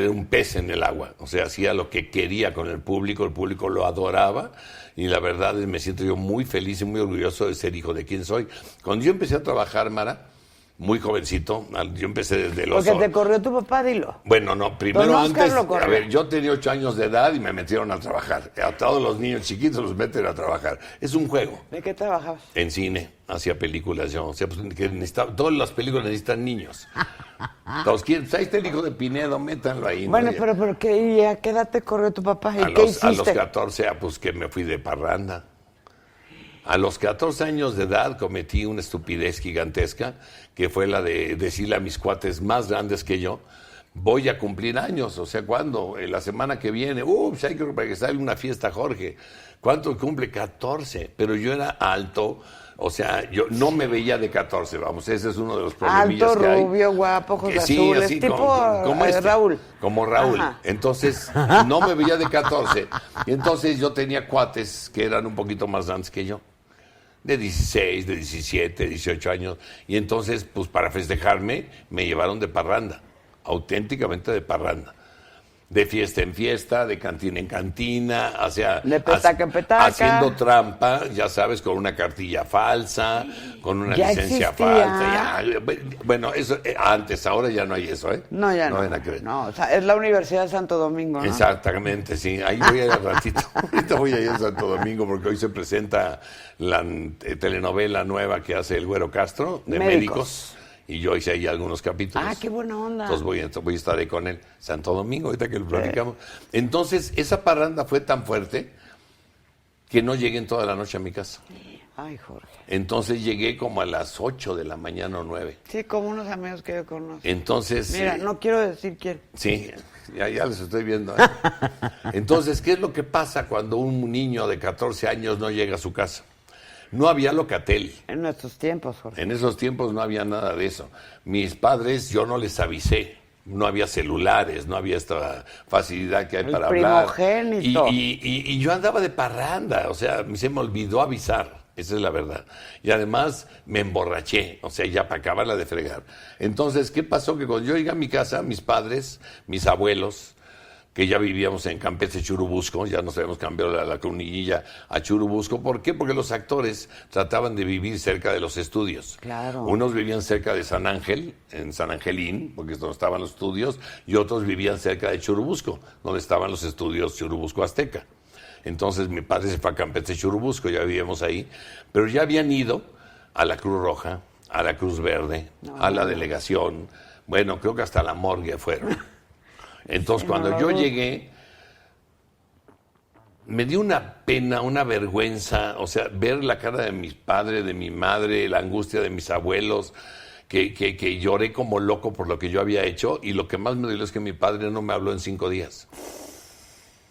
un pez en el agua, o sea, hacía lo que quería con el público lo adoraba, y la verdad me siento yo muy feliz y muy orgulloso de ser hijo de quien soy. Cuando yo empecé a trabajar, Mara, muy jovencito, yo empecé desde los... Porque te corrió tu papá, dilo. Bueno, no, primero antes, a ver, yo tenía 8 años de edad y me metieron a trabajar. A todos los niños chiquitos los meten a trabajar. Es un juego. ¿De qué trabajabas? En cine, hacía películas yo. O sea, pues, todas las películas necesitan niños. Entonces, ahí está el hijo de Pinedo, métanlo ahí. Bueno, ¿no? pero ¿a qué edad te corrió tu papá? ¿Y qué hiciste? A los 14, pues que me fui de parranda. A los 14 años de edad cometí una estupidez gigantesca, que fue la de decirle a mis cuates más grandes que yo, voy a cumplir años, o sea, ¿cuándo? La semana que viene, pues hay que organizarle una fiesta, Jorge. ¿Cuánto cumple? 14, pero yo era alto, o sea, yo no me veía de 14, vamos, ese es uno de los problemillas alto, que hay. rubio, guapo, ojos Sí, azules, así, tipo como Raúl. Como Raúl. Ajá. Entonces, no me veía de 14. Y entonces yo tenía cuates que eran un poquito más grandes que yo. De 16, de 17, 18 años. Y entonces, pues para festejarme, me llevaron de parranda. Auténticamente de parranda. De fiesta en fiesta, de cantina en cantina, o sea, de petaca en petaca. Haciendo trampa, ya sabes, con una cartilla falsa, con una licencia existía. falsa. Ya, bueno, eso antes, ahora ya no hay eso, ¿eh? No, ya no. No van a creer. No, o sea, es la Universidad de Santo Domingo, ¿no? Exactamente, sí. Ahí voy a ir al ratito. Ahorita voy a ir a Santo Domingo porque hoy se presenta la telenovela nueva que hace el Güero Castro, de médicos. Y yo hice ahí algunos capítulos. Ah, qué buena onda. Entonces voy a estar ahí con él. Santo Domingo, ahorita que lo platicamos. Entonces, esa parranda fue tan fuerte que no llegué en toda la noche a mi casa. Ay, Jorge. Entonces llegué como a las 8 de la mañana o 9. Sí, como unos amigos que yo conozco. Entonces... Mira, no quiero decir quién. Sí, ya les estoy viendo. ¿Eh? Entonces, ¿qué es lo que pasa cuando un niño de 14 años no llega a su casa? No había Locatel. En nuestros tiempos, Jorge. En esos tiempos no había nada de eso. Mis padres, yo no les avisé. No había celulares, no había esta facilidad que hay para hablar. Primogénito. Y yo andaba de parranda, o sea, se me olvidó avisar. Esa es la verdad. Y además me emborraché, o sea, ya para acabarla de fregar. Entonces, ¿qué pasó? Que cuando yo llegué a mi casa, mis padres, mis abuelos, que ya vivíamos en Campeche, Churubusco, ya nos habíamos cambiado la Cunillilla a Churubusco. ¿Por qué? Porque los actores trataban de vivir cerca de los estudios. Claro. Unos vivían cerca de San Ángel, en San Angelín, porque es donde estaban los estudios, y otros vivían cerca de Churubusco, donde estaban los estudios Churubusco Azteca. Entonces mi padre se fue a Campeche, Churubusco, ya vivíamos ahí, pero ya habían ido a la Cruz Roja, a la Cruz Verde, a la delegación, bueno, creo que hasta la morgue fueron. Entonces, cuando yo llegué, me dio una pena, una vergüenza, o sea, ver la cara de mis padres, de mi madre, la angustia de mis abuelos, que lloré como loco por lo que yo había hecho, y lo que más me dolió es que mi padre no me habló en 5 días.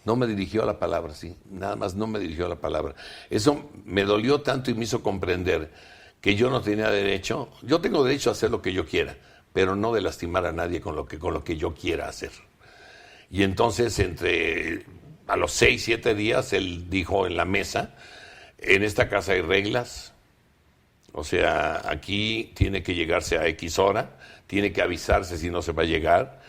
No me dirigió la palabra, sí, nada más no me dirigió la palabra. Eso me dolió tanto y me hizo comprender que yo no tenía derecho, yo tengo derecho a hacer lo que yo quiera, pero no de lastimar a nadie con lo que yo quiera hacer. Y entonces, a los 6, 7 días, él dijo en la mesa, en esta casa hay reglas, O sea, aquí tiene que llegarse a X hora, tiene que avisarse si no se va a llegar.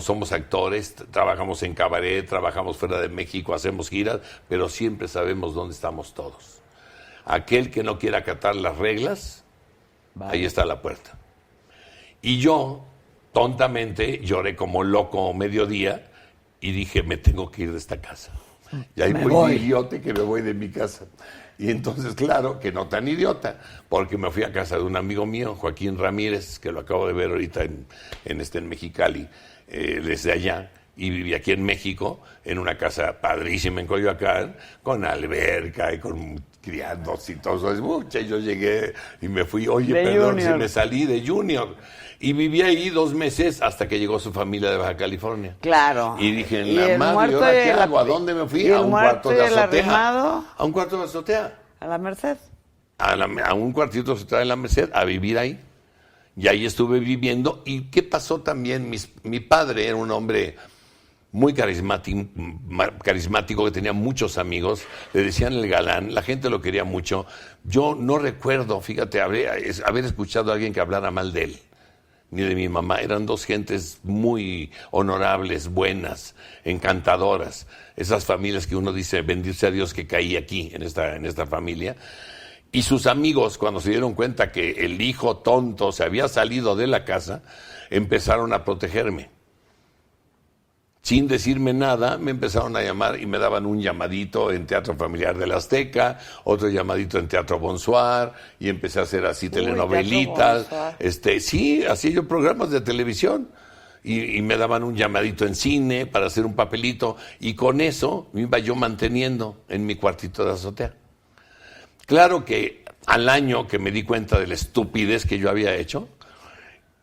Somos actores, trabajamos en cabaret, trabajamos fuera de México, hacemos giras, pero siempre sabemos dónde estamos todos. Aquel que no quiera acatar las reglas, ahí está la puerta. Y yo, tontamente, lloré como loco mediodía y dije, me tengo que ir de esta casa. Y ahí muy idiota que me voy de mi casa. Y entonces, claro, que no tan idiota, porque me fui a casa de un amigo mío, Joaquín Ramírez, que lo acabo de ver ahorita en Mexicali, desde allá, y viví aquí en México, en una casa padrísima en Coyoacán, con alberca y con criados y todo eso. Yo llegué y me fui, oye, perdón, si me salí de Junior. Y viví ahí 2 meses hasta que llegó su familia de Baja California. Claro. Y dije, la madre, ¿y ahora qué hago? ¿A dónde me fui? A un cuarto de azotea. A un cuarto de azotea. ¿A la Merced? A un cuartito de azotea de la Merced, a vivir ahí. Y ahí estuve viviendo. ¿Y qué pasó también? Mi padre era un hombre muy carismático, que tenía muchos amigos, le decían el galán, la gente lo quería mucho. Yo no recuerdo, fíjate, haber escuchado a alguien que hablara mal de él, ni de mi mamá. Eran 2 gentes muy honorables, buenas, encantadoras. Esas familias que uno dice, bendito a Dios que caí aquí, en esta familia. Y sus amigos, cuando se dieron cuenta que el hijo tonto se había salido de la casa, empezaron a protegerme. Sin decirme nada, me empezaron a llamar y me daban un llamadito en Teatro Familiar del Azteca, otro llamadito en Teatro Bonsoir, y empecé a hacer así telenovelitas. Sí, hacía yo programas de televisión, y me daban un llamadito en cine para hacer un papelito, y con eso me iba yo manteniendo en mi cuartito de azotea. Claro que al año que me di cuenta de la estupidez que yo había hecho,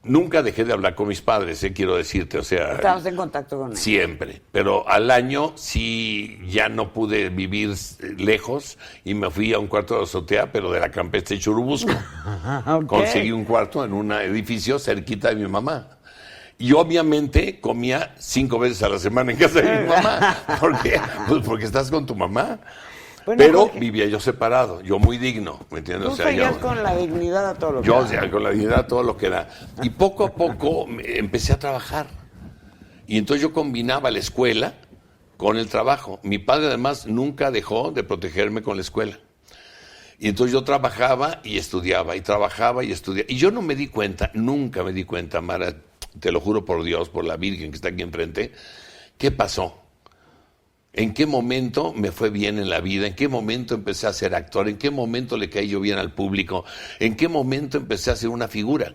nunca dejé de hablar con mis padres, quiero decirte, o sea... Estamos en contacto con ellos. Siempre, pero al año sí ya no pude vivir lejos y me fui a un cuarto de azotea, pero de la Campestre Churubusco. Okay. Conseguí un cuarto en un edificio cerquita de mi mamá. Y obviamente comía 5 veces a la semana en casa de mi mamá. ¿Por qué? Pues porque estás con tu mamá. Bueno, pero porque vivía yo separado, yo muy digno, ¿me entiendes? Tú seguías con la dignidad a todo lo que da. Yo, o sea, con la dignidad a todo lo que da. Y poco a poco empecé a trabajar. Y entonces yo combinaba la escuela con el trabajo. Mi padre además nunca dejó de protegerme con la escuela. Y entonces yo trabajaba y estudiaba, y trabajaba y estudiaba. Y yo no me di cuenta, nunca me di cuenta, Mara, te lo juro por Dios, por la Virgen que está aquí enfrente, ¿qué pasó? ¿En qué momento me fue bien en la vida? ¿En qué momento empecé a ser actor? ¿En qué momento le caí yo bien al público? ¿En qué momento empecé a ser una figura?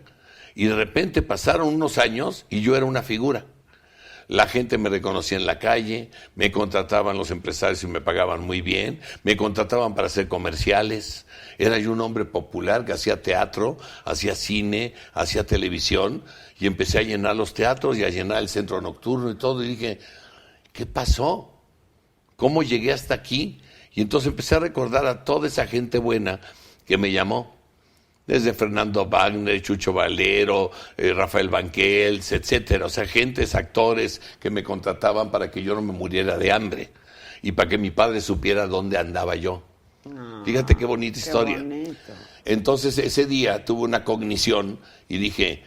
Y de repente pasaron unos años y yo era una figura. La gente me reconocía en la calle, me contrataban los empresarios y me pagaban muy bien, me contrataban para hacer comerciales. Era yo un hombre popular que hacía teatro, hacía cine, hacía televisión, y empecé a llenar los teatros y a llenar el centro nocturno y todo. Y dije, ¿qué pasó? ¿Cómo llegué hasta aquí? Y entonces empecé a recordar a toda esa gente buena que me llamó. Desde Fernando Wagner, Chucho Valero, Rafael Banquels, etcétera. O sea, gentes, actores que me contrataban para que yo no me muriera de hambre y para que mi padre supiera dónde andaba yo. Fíjate qué bonita historia. Bonito. Entonces ese día tuve una cognición y dije,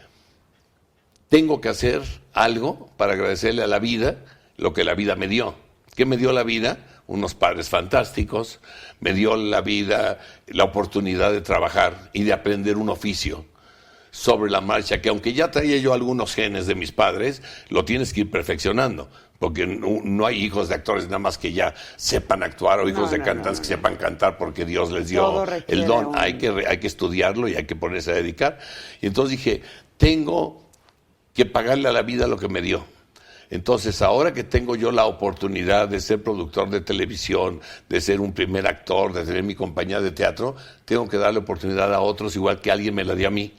tengo que hacer algo para agradecerle a la vida lo que la vida me dio. ¿Qué me dio la vida? Unos padres fantásticos, me dio la vida la oportunidad de trabajar y de aprender un oficio sobre la marcha, que aunque ya traía yo algunos genes de mis padres, lo tienes que ir perfeccionando, porque no hay hijos de actores nada más que ya sepan actuar, o hijos de cantantes que sepan cantar porque Dios les dio el don. Hay que estudiarlo y hay que ponerse a dedicar. Y entonces dije, tengo que pagarle a la vida lo que me dio. Entonces, ahora que tengo yo la oportunidad de ser productor de televisión, de ser un primer actor, de tener mi compañía de teatro, tengo que darle oportunidad a otros igual que alguien me la dio a mí.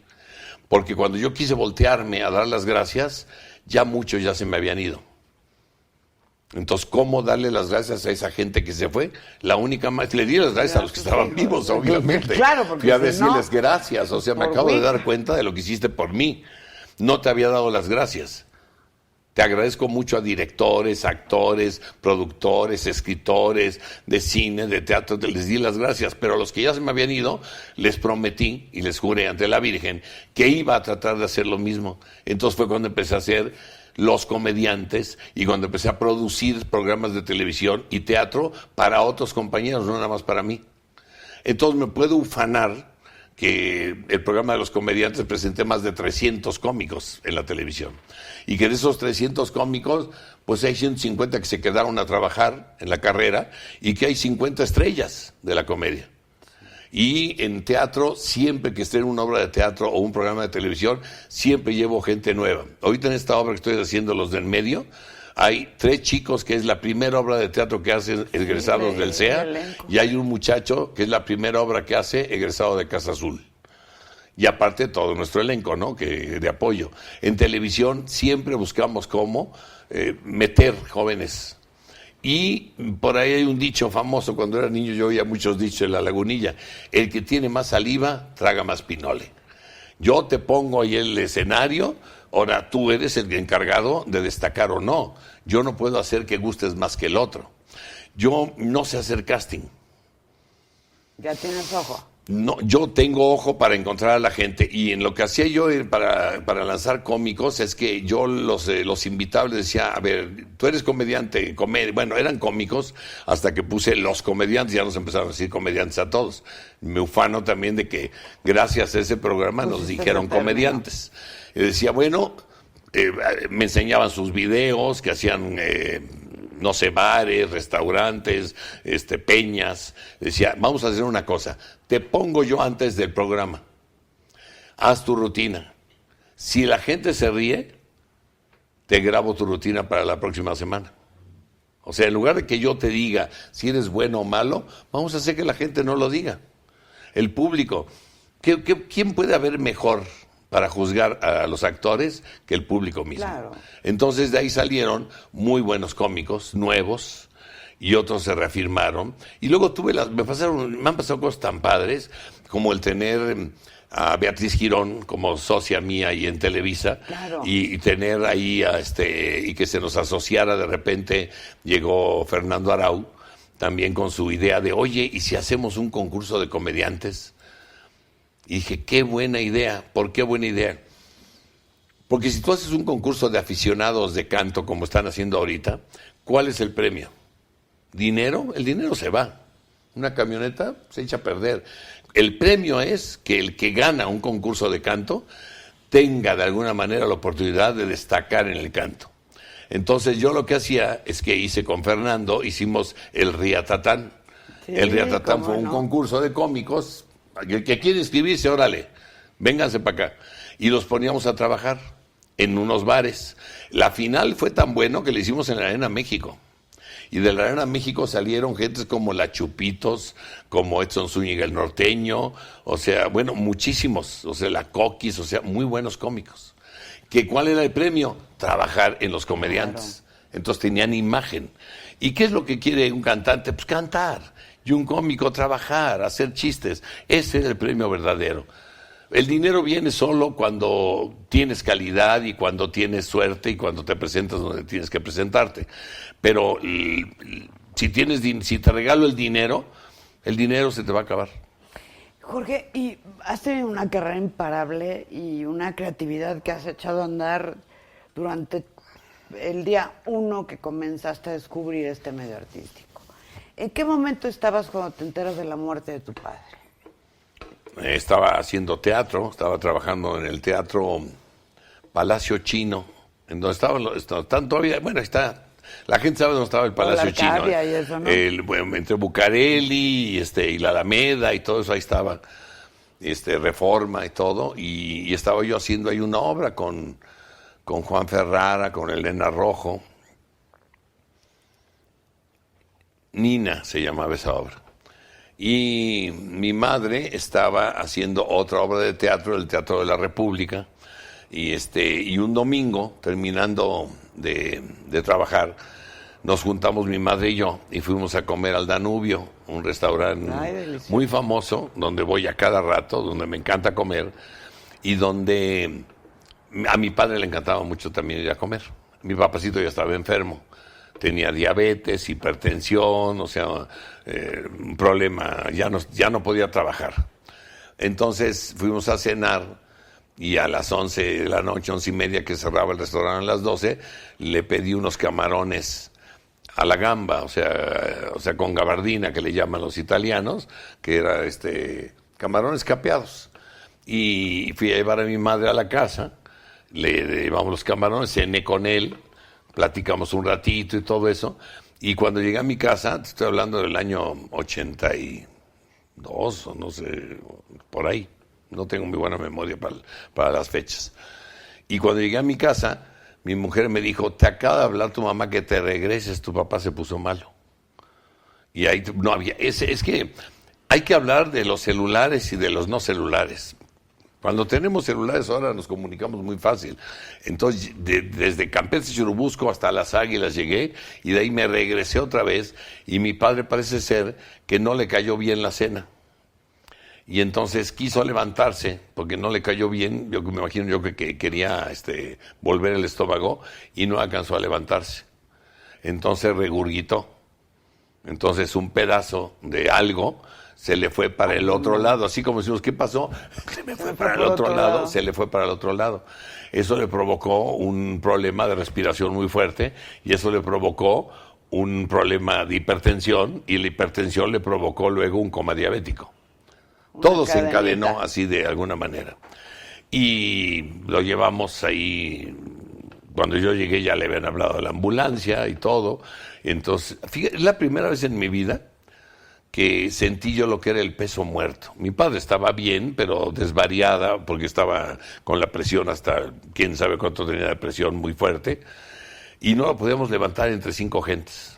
Porque cuando yo quise voltearme a dar las gracias, ya muchos ya se me habían ido. Entonces, ¿cómo darle las gracias a esa gente que se fue? La única más, le di las gracias a los que estaban vivos, obviamente. Claro, porque fui a decirles gracias, o sea, me acabo de dar cuenta de lo que hiciste por mí. No te había dado las gracias. te agradezco mucho a directores, actores, productores, escritores de cine, de teatro, les di las gracias, pero a los que ya se me habían ido, les prometí y les juré ante la Virgen que iba a tratar de hacer lo mismo. Entonces fue cuando empecé a hacer Los Comediantes y cuando empecé a producir programas de televisión y teatro para otros compañeros, no nada más para mí. Entonces me puedo ufanar que el programa de Los Comediantes presenté más de 300 cómicos en la televisión. Y que de esos 300 cómicos, pues hay 150 que se quedaron a trabajar en la carrera y que hay 50 estrellas de la comedia. Y en teatro, siempre que esté en una obra de teatro o un programa de televisión, siempre llevo gente nueva. Ahorita en esta obra que estoy haciendo, Los del Medio, hay 3 chicos que es la primera obra de teatro que hacen egresados del CEA, y hay un muchacho que es la primera obra que hace egresado de Casa Azul. Y aparte todo nuestro elenco, ¿no? Que de apoyo. En televisión siempre buscamos cómo meter jóvenes. Y por ahí hay un dicho famoso, cuando era niño yo oía muchos dichos en La Lagunilla: el que tiene más saliva, traga más pinole. Yo te pongo ahí el escenario, ahora tú eres el encargado de destacar o no. Yo no puedo hacer que gustes más que el otro. Yo no sé hacer casting. Ya tienes ojo. No, yo tengo ojo para encontrar a la gente, y en lo que hacía yo para lanzar cómicos es que yo los invitaba, les decía: a ver, tú eres comediante, bueno, eran cómicos hasta que puse Los Comediantes, ya nos empezaron a decir comediantes a todos. Me ufano también de que gracias a ese programa nos dijeron comediantes. Y decía, bueno, me enseñaban sus videos que hacían... no sé, bares, restaurantes, peñas. Decía, vamos a hacer una cosa, te pongo yo antes del programa, haz tu rutina. Si la gente se ríe, te grabo tu rutina para la próxima semana. O sea, en lugar de que yo te diga si eres bueno o malo, vamos a hacer que la gente no lo diga. El público, ¿quién puede haber mejor para juzgar a los actores que el público mismo? Claro. Entonces de ahí salieron muy buenos cómicos, nuevos, y otros se reafirmaron. Y luego me han pasado cosas tan padres, como el tener a Beatriz Girón como socia mía y en Televisa, claro. y tener ahí y que se nos asociara. De repente llegó Fernando Arau, también con su idea de, oye, ¿y si hacemos un concurso de comediantes? Y dije, qué buena idea. ¿Por qué buena idea? Porque si tú haces un concurso de aficionados de canto, como están haciendo ahorita, ¿cuál es el premio? ¿Dinero? El dinero se va. Una camioneta se echa a perder. El premio es que el que gana un concurso de canto tenga de alguna manera la oportunidad de destacar en el canto. Entonces yo lo que hacía es que hice con Fernando, hicimos el Riatatán. Sí, el Riatatán fue un concurso de cómicos. El que quiere inscribirse, órale, vénganse para acá. Y los poníamos a trabajar en unos bares. La final fue tan bueno que le hicimos en la Arena México. Y de la Arena México salieron gentes como La Chupitos, como Edson Zúñiga el Norteño, o sea, bueno, muchísimos, o sea, La Coquis, o sea, muy buenos cómicos. ¿Cuál era el premio? Trabajar en Los Comediantes. Claro. Entonces tenían imagen. ¿Y qué es lo que quiere un cantante? Pues cantar. Y un cómico trabajar, hacer chistes. Ese es el premio verdadero. El dinero viene solo cuando tienes calidad y cuando tienes suerte y cuando te presentas donde tienes que presentarte. Pero si te regalo el dinero se te va a acabar. Jorge, y has tenido una carrera imparable y una creatividad que has echado a andar durante el día 1 que comenzaste a descubrir este medio artístico. ¿En qué momento estabas cuando te enteras de la muerte de tu padre? Estaba haciendo teatro, estaba trabajando en el Teatro Palacio Chino, en donde están todavía, bueno, está, la gente sabe dónde estaba el Palacio Chino. Y eso, ¿no? Entre Bucareli y la Alameda y todo eso, ahí estaba, Reforma y todo, y estaba yo haciendo ahí una obra con Juan Ferrara, con Elena Rojo. Nina se llamaba esa obra. Y mi madre estaba haciendo otra obra de teatro, el Teatro de la República, y un domingo, terminando de trabajar, nos juntamos mi madre y yo, y fuimos a comer al Danubio, un restaurante muy famoso, donde voy a cada rato, donde me encanta comer, y donde a mi padre le encantaba mucho también ir a comer. mi papacito ya estaba enfermo. Tenía diabetes, hipertensión, o sea, un problema, ya no podía trabajar. Entonces fuimos a cenar y a las 11 de la noche, 11:30, que cerraba el restaurante a las 12, le pedí unos camarones a la gamba, o sea, con gabardina, que le llaman los italianos, que era camarones capeados. Y fui a llevar a mi madre a la casa, le llevamos los camarones, cené con él, platicamos un ratito y todo eso. Y cuando llegué a mi casa, te estoy hablando del año 82, o no sé, por ahí. No tengo muy buena memoria para las fechas. Y cuando llegué a mi casa, mi mujer me dijo, te acaba de hablar tu mamá que te regreses, tu papá se puso malo. Y ahí no había, es que hay que hablar de los celulares y de los no celulares. Cuando tenemos celulares ahora nos comunicamos muy fácil. Entonces, desde Campeche, Churubusco hasta Las Águilas llegué y de ahí me regresé otra vez y mi padre parece ser que no le cayó bien la cena. Y entonces quiso levantarse porque no le cayó bien, yo me imagino yo que quería volver el estómago y no alcanzó a levantarse. Entonces regurgitó. Entonces un pedazo de algo se le fue para el otro lado, así como decimos, ¿qué pasó? Se me fue para el otro lado, se le fue para el otro lado. Eso le provocó un problema de respiración muy fuerte y eso le provocó un problema de hipertensión y la hipertensión le provocó luego un coma diabético. Todo se encadenó así de alguna manera. Y lo llevamos ahí. Cuando yo llegué ya le habían hablado de la ambulancia y todo. Entonces, fíjate, es la primera vez en mi vida que sentí yo lo que era el peso muerto. Mi padre estaba bien, pero desvariada, porque estaba con la presión hasta, quién sabe cuánto tenía de presión, muy fuerte. Y no lo podíamos levantar entre 5 gentes.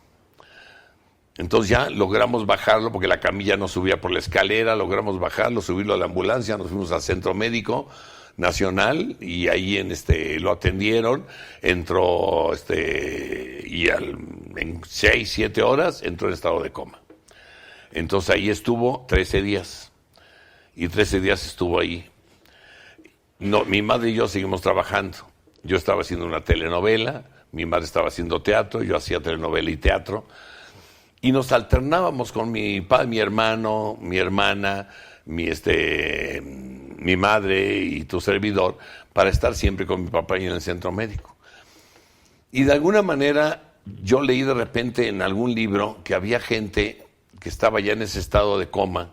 Entonces ya logramos bajarlo porque la camilla no subía por la escalera, logramos bajarlo, subirlo a la ambulancia, nos fuimos al Centro Médico Nacional y ahí lo atendieron, entró y en 6, 7 horas entró en estado de coma. Entonces ahí estuvo 13 días y 13 días estuvo ahí. No, mi madre y yo seguimos trabajando. Yo estaba haciendo una telenovela, mi madre estaba haciendo teatro, yo hacía telenovela y teatro. Y nos alternábamos con mi padre, mi hermano, mi hermana, mi madre y tu servidor para estar siempre con mi papá y en el centro médico. Y de alguna manera yo leí de repente en algún libro que había gente que estaba ya en ese estado de coma.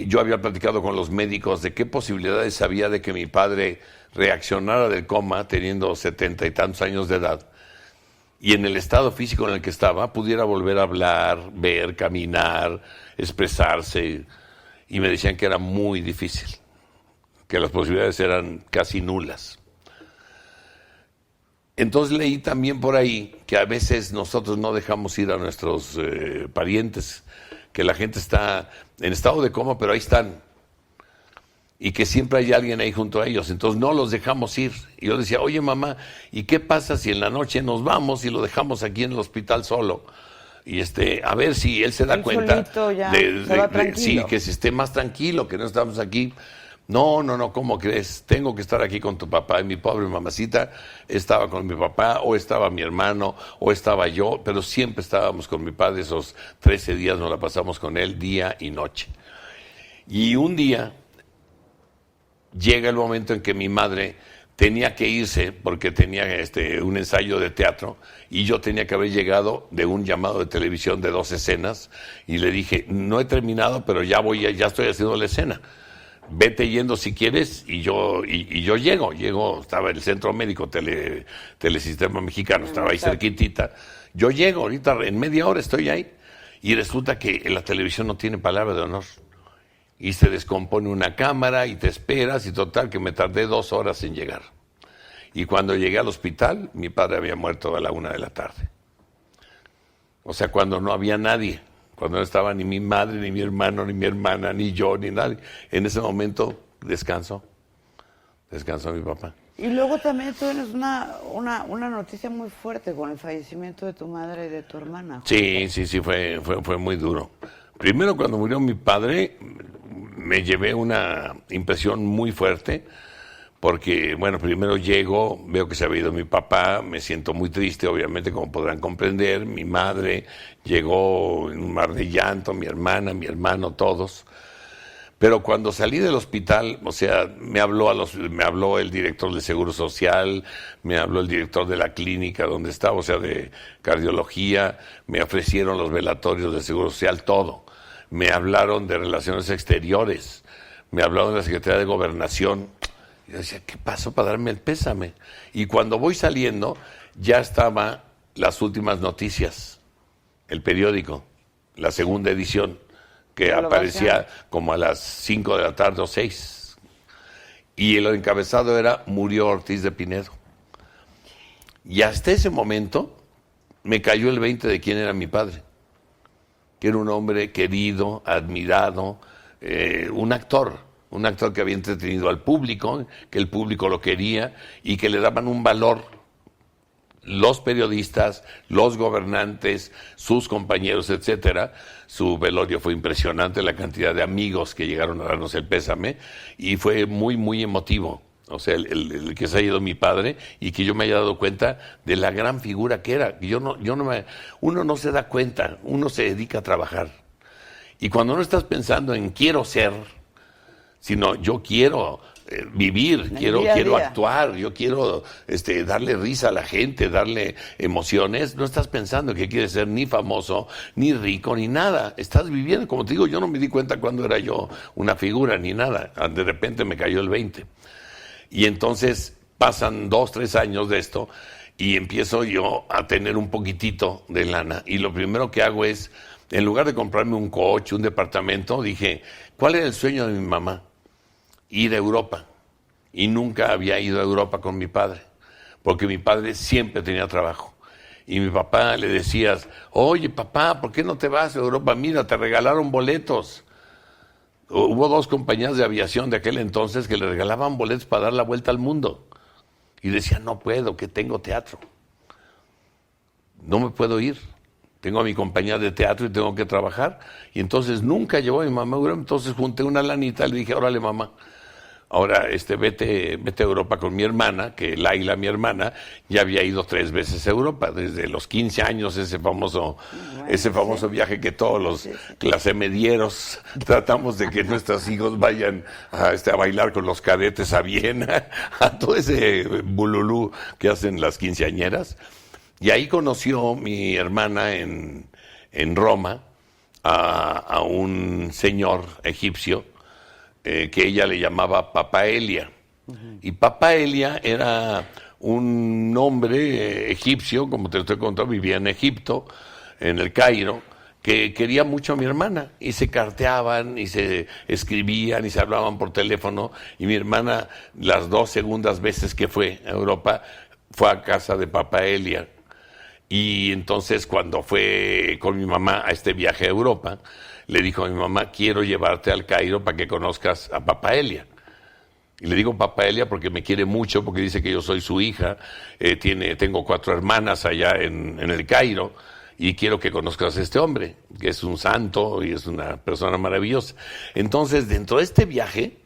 Yo había platicado con los médicos de qué posibilidades había de que mi padre reaccionara del coma teniendo 70 y tantos años de edad. Y en el estado físico en el que estaba, pudiera volver a hablar, ver, caminar, expresarse. Y me decían que era muy difícil, que las posibilidades eran casi nulas. Entonces leí también por ahí que a veces nosotros no dejamos ir a nuestros parientes, que la gente está en estado de coma, pero ahí están. Y que siempre hay alguien ahí junto a ellos, entonces no los dejamos ir. Y yo decía, oye mamá, ¿y qué pasa si en la noche nos vamos y lo dejamos aquí en el hospital solo? Y a ver si él se da cuenta ya se va tranquilo. Sí, que se esté más tranquilo, que no estamos aquí. No, ¿cómo crees? Tengo que estar aquí con tu papá. Y mi pobre mamacita estaba con mi papá, o estaba mi hermano, o estaba yo, pero siempre estábamos con mi padre. Esos 13 días nos la pasamos con él, día y noche. Y un día llega el momento en que mi madre tenía que irse porque tenía un ensayo de teatro y yo tenía que haber llegado de un llamado de televisión de 2 escenas y le dije, no he terminado, pero ya estoy haciendo la escena. Vete yendo si quieres y yo llego, estaba en el Centro Médico Telesistema Mexicano, estaba ahí cerquitita. Yo llego ahorita, en media hora estoy ahí y resulta que la televisión no tiene palabra de honor. Y se descompone una cámara y te esperas y total que me tardé 2 horas en llegar. Y cuando llegué al hospital, mi padre había muerto a la 1 de la tarde. O sea, cuando no había nadie, cuando no estaba ni mi madre, ni mi hermano, ni mi hermana, ni yo, ni nadie. En ese momento descansó mi papá. Y luego también tienes una noticia muy fuerte con el fallecimiento de tu madre y de tu hermana. Sí, fue muy duro. Primero, cuando murió mi padre, me llevé una impresión muy fuerte, porque, bueno, primero llego, veo que se había ido mi papá, me siento muy triste, obviamente, como podrán comprender. Mi madre llegó en un mar de llanto, mi hermana, mi hermano, todos. Pero cuando salí del hospital, o sea, me habló el director de Seguro Social, me habló el director de la clínica donde estaba, o sea, de cardiología, me ofrecieron los velatorios de Seguro Social, todo. Me hablaron de Relaciones Exteriores, me hablaron de la Secretaría de Gobernación. Y yo decía, ¿qué pasó para darme el pésame? Y cuando voy saliendo, ya estaban las últimas noticias, el periódico, la segunda edición, que aparecía como a las 5 de la tarde o 6. Y el encabezado era: murió Ortiz de Pinedo. Y hasta ese momento me cayó el 20 de quién era mi padre, que era un hombre querido, admirado, un actor que había entretenido al público, que el público lo quería y que le daban un valor los periodistas, los gobernantes, sus compañeros, etcétera. Su velorio fue impresionante, la cantidad de amigos que llegaron a darnos el pésame, y fue muy, muy emotivo. O sea, el que se haya ido mi padre y que yo me haya dado cuenta de la gran figura que era. Uno no se da cuenta, uno se dedica a trabajar. Y cuando no estás pensando en quiero ser, sino yo quiero vivir, quiero actuar, yo quiero darle risa a la gente, darle emociones, no estás pensando que quieres ser ni famoso, ni rico, ni nada. Estás viviendo, como te digo, yo no me di cuenta cuando era yo una figura, ni nada. De repente me cayó el 20. Y entonces pasan 2, 3 años de esto y empiezo yo a tener un poquitito de lana. Y lo primero que hago es, en lugar de comprarme un coche, un departamento, dije, ¿cuál era el sueño de mi mamá? Ir a Europa. Y nunca había ido a Europa con mi padre, porque mi padre siempre tenía trabajo. Y mi papá le decías, oye papá, ¿por qué no te vas a Europa? Mira, te regalaron boletos. Hubo 2 compañías de aviación de aquel entonces que le regalaban boletos para dar la vuelta al mundo. Y decía, no puedo, que tengo teatro. No me puedo ir. Tengo a mi compañía de teatro y tengo que trabajar. Y entonces nunca llevó a mi mamá a Europa. Entonces junté una lanita y le dije, órale mamá, ahora vete a Europa con mi hermana, que Laila, mi hermana, ya había ido 3 veces a Europa, desde los 15 años, ese famoso viaje que todos los clasemedieros tratamos de que nuestros hijos vayan a bailar con los cadetes a Viena, a todo ese bululú que hacen las quinceañeras. Y ahí conoció mi hermana en Roma a un señor egipcio, que ella le llamaba Papa Elia. Y Papa Elia era un hombre egipcio, como te estoy contando, vivía en Egipto, en el Cairo, que quería mucho a mi hermana, y se carteaban, y se escribían, y se hablaban por teléfono, y mi hermana, las 2 segundas veces que fue a Europa, fue a casa de Papa Elia. Y entonces, cuando fue con mi mamá a este viaje a Europa, le dijo a mi mamá, quiero llevarte al Cairo para que conozcas a Papa Elia. Y le digo Papa Elia porque me quiere mucho, porque dice que yo soy su hija, tengo 4 hermanas allá en el Cairo, y quiero que conozcas a este hombre, que es un santo y es una persona maravillosa. Entonces, dentro de este viaje,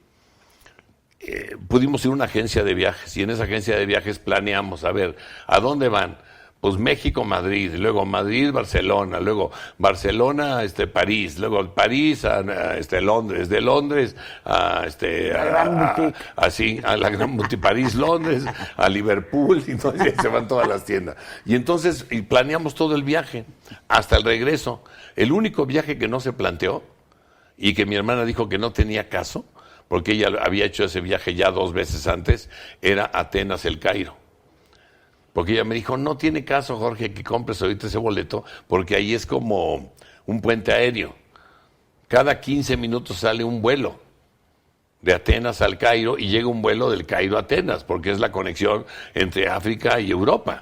pudimos ir a una agencia de viajes, y en esa agencia de viajes planeamos, a ver, ¿a dónde van? Pues México, Madrid, luego Madrid, Barcelona, luego Barcelona, París, luego París a Londres, de Londres a la Gran Boutique, París, Londres, a Liverpool, y entonces se van todas las tiendas. Y entonces planeamos todo el viaje, hasta el regreso. El único viaje que no se planteó, y que mi hermana dijo que no tenía caso, porque ella había hecho ese viaje ya 2 veces antes, era Atenas, el Cairo. Porque ella me dijo, no tiene caso, Jorge, que compres ahorita ese boleto, porque ahí es como un puente aéreo. Cada 15 minutos sale un vuelo de Atenas al Cairo, y llega un vuelo del Cairo a Atenas, porque es la conexión entre África y Europa.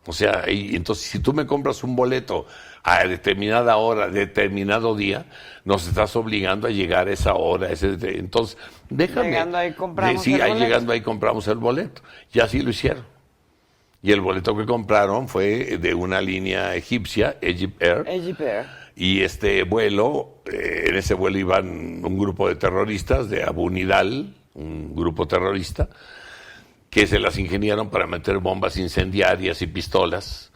O sea, entonces si tú me compras un boleto a determinada hora, determinado día, nos estás obligando a llegar a esa hora. Entonces, déjame. Llegando ahí compramos el boleto. llegando ahí compramos el boleto. Y así lo hicieron. Y el boleto que compraron fue de una línea egipcia, Egypt Air. Y este vuelo, en ese vuelo iban un grupo de terroristas de Abu Nidal, un grupo terrorista, que se las ingeniaron para meter bombas incendiarias y pistolas,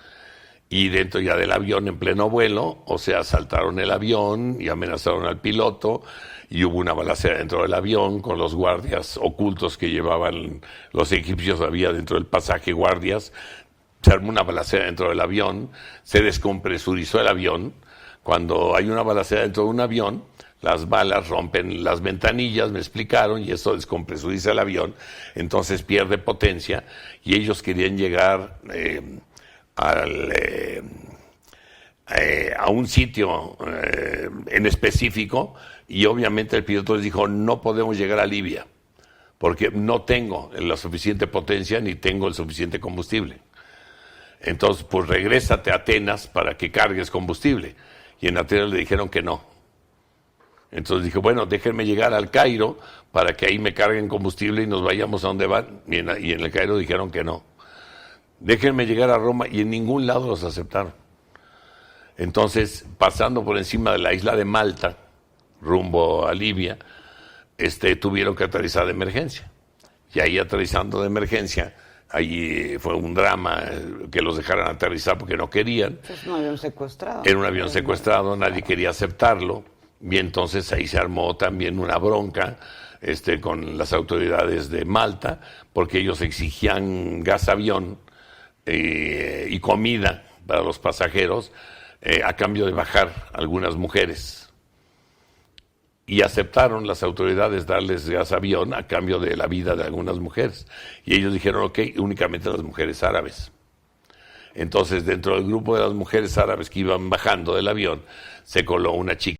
y dentro ya del avión en pleno vuelo, o sea, asaltaron el avión y amenazaron al piloto, y hubo una balacera dentro del avión con los guardias ocultos que llevaban los egipcios, había dentro del pasaje guardias, se armó una balacera dentro del avión, se descompresurizó el avión. Cuando hay una balacera dentro de un avión, las balas rompen las ventanillas, me explicaron, y eso descompresuriza el avión, entonces pierde potencia, y ellos querían llegar a un sitio en específico, y obviamente el piloto les dijo, no podemos llegar a Libia, porque no tengo la suficiente potencia ni tengo el suficiente combustible. Entonces, pues regrésate a Atenas para que cargues combustible. Y en Atenas le dijeron que no. Entonces dije, bueno, déjenme llegar al Cairo para que ahí me carguen combustible y nos vayamos a donde van. Y en el Cairo dijeron que no. Déjenme llegar a Roma, y en ningún lado los aceptaron. Entonces, pasando por encima de la isla de Malta, rumbo a Libia, tuvieron que aterrizar de emergencia. Y ahí aterrizando de emergencia, allí fue un drama que los dejaran aterrizar porque no querían. Es un avión secuestrado. Era un avión secuestrado, nadie quería aceptarlo. Y entonces ahí se armó también una bronca con las autoridades de Malta, porque ellos exigían gas avión y comida para los pasajeros a cambio de bajar algunas mujeres. Y aceptaron las autoridades darles gas avión a cambio de la vida de algunas mujeres. Y ellos dijeron, ok, únicamente las mujeres árabes. Entonces, dentro del grupo de las mujeres árabes que iban bajando del avión, se coló una chica